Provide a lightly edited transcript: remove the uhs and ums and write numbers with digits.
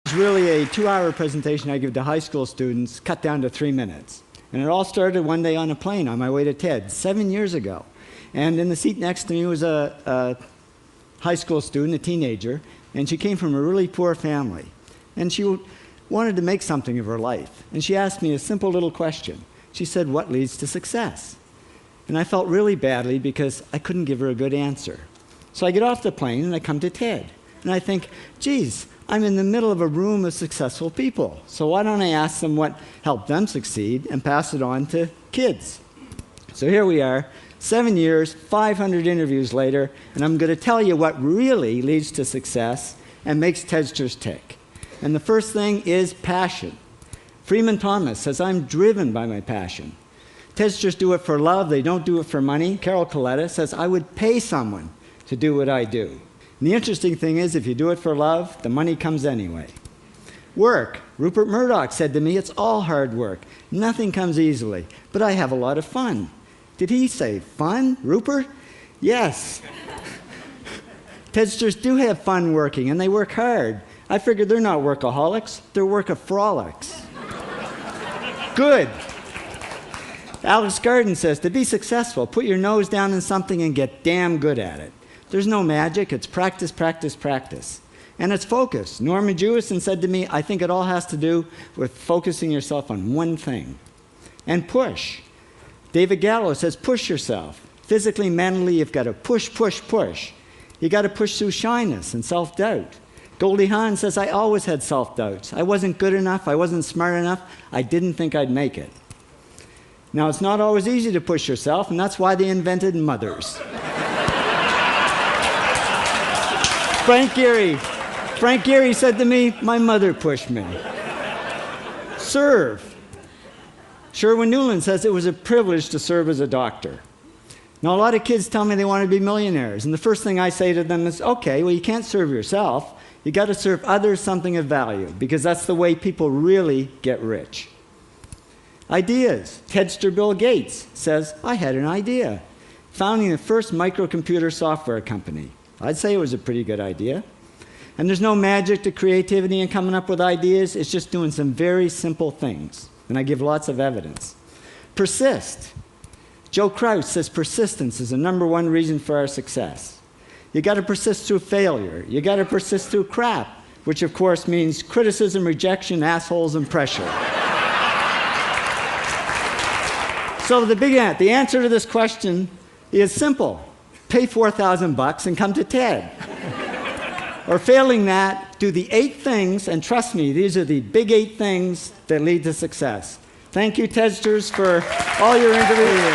It's really a 2-hour presentation I give to high school students, cut down to 3 minutes. And it all started one day on a plane on my way to TED, 7 years ago. And in the seat next to me was a high school student, a teenager, and she came from a really poor family. And she wanted to make something of her life. And she asked me a simple little question. She said, "What leads to success?" And I felt really badly because I couldn't give her a good answer. So I get off the plane and I come to TED. And I think, geez, I'm in the middle of a room of successful people. So why don't I ask them what helped them succeed and pass it on to kids? So here we are, 7 years, 500 interviews later, and I'm going to tell you what really leads to success and makes TEDsters tick. And the first thing is passion. Freeman Thomas says, "I'm driven by my passion." TEDsters do it for love, they don't do it for money. Carol Coletta says, "I would pay someone to do what I do." And the interesting thing is, if you do it for love, the money comes anyway. Work. Rupert Murdoch said to me, "It's all hard work. Nothing comes easily, but I have a lot of fun." Did he say fun, Rupert? Yes. TEDsters do have fun working, and they work hard. I figured they're not workaholics, they're workaholics. Good. Alex Garden says, to be successful, put your nose down in something and get damn good at it. There's no magic, it's practice, practice, practice. And it's focus. Norman Jewison said to me, "I think it all has to do with focusing yourself on one thing." And push. David Gallo says, push yourself. Physically, mentally, you've got to push, push, push. You got to push through shyness and self-doubt. Goldie Hawn says, "I always had self-doubts. I wasn't good enough, I wasn't smart enough, I didn't think I'd make it." Now, it's not always easy to push yourself, and that's why they invented mothers. Frank Gehry said to me, "My mother pushed me." Serve. Sherwin Newland says, "It was a privilege to serve as a doctor." Now, a lot of kids tell me they want to be millionaires, and the first thing I say to them is, okay, well, you can't serve yourself. You got to serve others something of value, because that's the way people really get rich. Ideas. TEDster Bill Gates says, "I had an idea." Founding the first microcomputer software company. I'd say it was a pretty good idea. And there's no magic to creativity and coming up with ideas. It's just doing some very simple things. And I give lots of evidence. Persist. Joe Kraus says persistence is the #1 reason for our success. You got to persist through failure. You got to persist through crap, which of course means criticism, rejection, assholes, and pressure. So the answer to this question is simple. Pay $4,000 and come to TED. Or failing that, do the 8 things, and trust me, these are the big 8 things that lead to success. Thank you, TEDsters, for all your interviews.